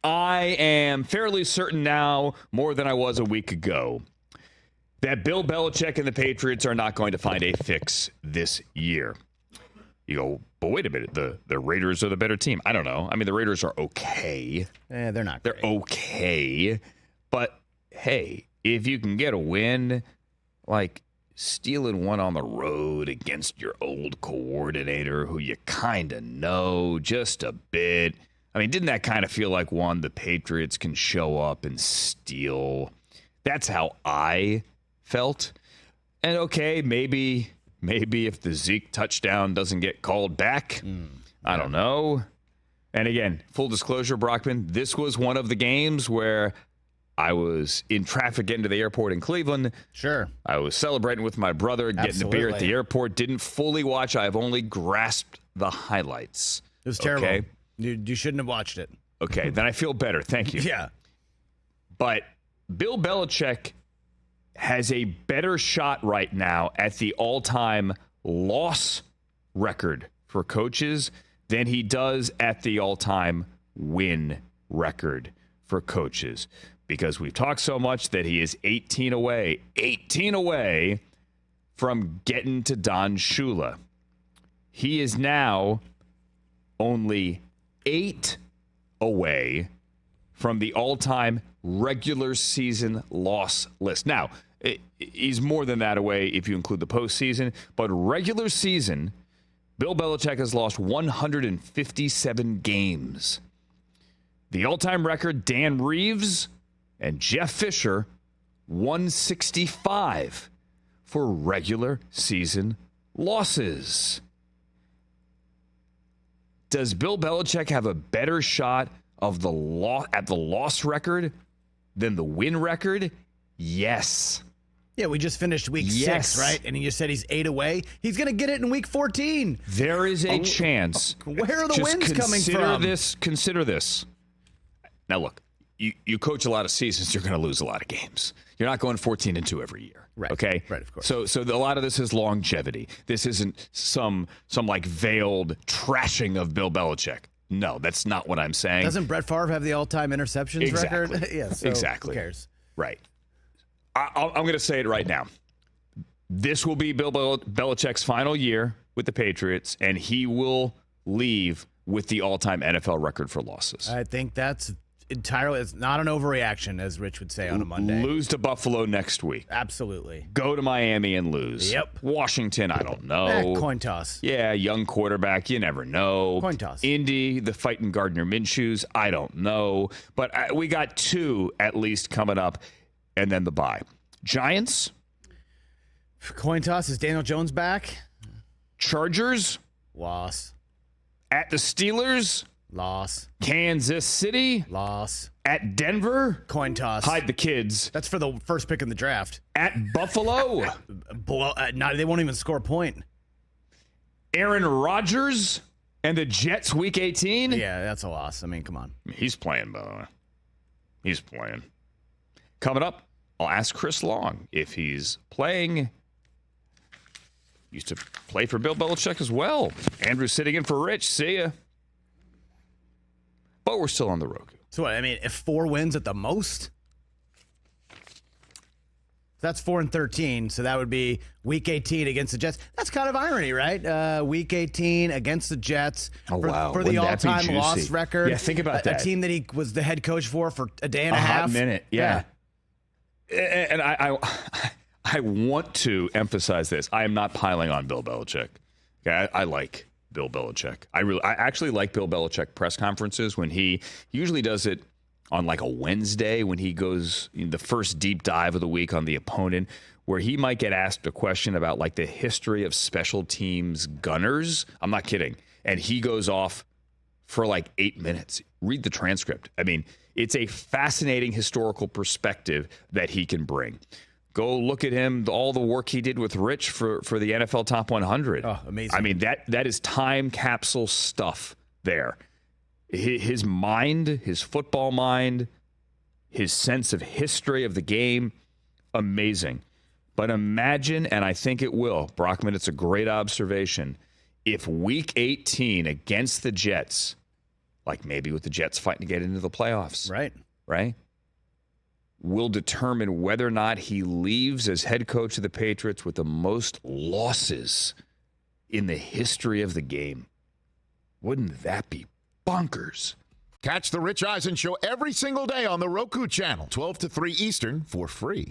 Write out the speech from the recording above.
I am fairly certain now, more than I was a week ago, that Bill Belichick and the Patriots are not going to find a fix this year. You go, but wait a minute, the Raiders are the better team. I don't know. I mean, the Raiders are okay. They're not great. They're okay. But, hey, if you can get a win, like stealing one on the road against your old coordinator who you kind of know just a bit. I mean, didn't that kind of feel like one the Patriots can show up and steal? That's how I felt. And, okay, maybe if the Zeke touchdown doesn't get called back, I don't know. And again, full disclosure, Brockman, this was one of the games where I was in traffic getting to the airport in Cleveland. Sure. I was celebrating with my brother, getting a beer at the airport. Didn't fully watch. I've only grasped the highlights. It was terrible. Okay? You shouldn't have watched it. Okay, then I feel better. Thank you. Yeah. But Bill Belichick has a better shot right now at the all-time loss record for coaches than he does at the all-time win record for coaches. Because we've talked so much that he is 18 away from getting to Don Shula. He is now only 8 away from the all-time regular season loss list. Now, he's more than that away if you include the postseason, but regular season, Bill Belichick has lost 157 games. The all-time record, Dan Reeves and Jeff Fisher, 165 for regular season losses. Does Bill Belichick have a better shot of the loss record than the win record? Yes. Yeah, we just finished week 6, right? And you said he's 8 away. He's going to get it in week 14. There is a chance. Where are the wins coming from? Consider this. Now, look, you coach a lot of seasons, you're going to lose a lot of games. You're not going 14-2 every year. Right. Okay? Right, of course. So a lot of this is longevity. This isn't some like veiled trashing of Bill Belichick. No, that's not what I'm saying. Doesn't Brett Favre have the all-time interceptions record? Yeah, so exactly. Who cares? Right. I'm going to say it right now. This will be Bill Belichick's final year with the Patriots, and he will leave with the all-time NFL record for losses. I think that's entirely, it's not an overreaction, as Rich would say on a Monday. Lose to Buffalo next week. Absolutely. Go to Miami and lose. Yep. Washington, I don't know. Coin toss. Yeah, young quarterback, you never know. Coin toss. Indy, the fighting Gardner Minshew's, I don't know. But we got 2 at least coming up, and then the bye. Giants. Coin toss. Is Daniel Jones back? Chargers. Loss. At the Steelers. Loss. Kansas City. Loss. At Denver. Coin toss. Hide the kids. That's for the first pick in the draft. At Buffalo. They won't even score a point. Aaron Rodgers and the Jets week 18. Yeah, that's a loss. I mean, come on. He's playing, by the way. He's playing. Coming up, I'll ask Chris Long if he's playing. Used to play for Bill Belichick as well. Andrew sitting in for Rich. See ya. But we're still on the Roku. So what, I mean, if 4 wins at the most? That's 4-13, so that would be week 18 against the Jets. That's kind of irony, right? Week 18 against the Jets for the all-time loss record. Yeah, think about that. A team that he was the head coach for a day and a Hot half. minute, yeah. And I want to emphasize this. I am not piling on Bill Belichick. Okay, I like Bill Belichick. I actually like Bill Belichick press conferences when he usually does it on like a Wednesday when he goes in the first deep dive of the week on the opponent, where he might get asked a question about like the history of special teams gunners. I'm not kidding. And he goes off for like 8 minutes. Read the transcript. I mean, it's a fascinating historical perspective that he can bring. Go look at him, all the work he did with Rich for the NFL Top 100. Oh, amazing. I mean, that is time capsule stuff there. His mind, his football mind, his sense of history of the game, amazing. But imagine, and I think it will, Brockman, it's a great observation, if week 18 against the Jets, like maybe with the Jets fighting to get into the playoffs. Right. Will determine whether or not he leaves as head coach of the Patriots with the most losses in the history of the game. Wouldn't that be bonkers? Catch the Rich Eisen Show every single day on the Roku channel, 12 to 3 Eastern, for free.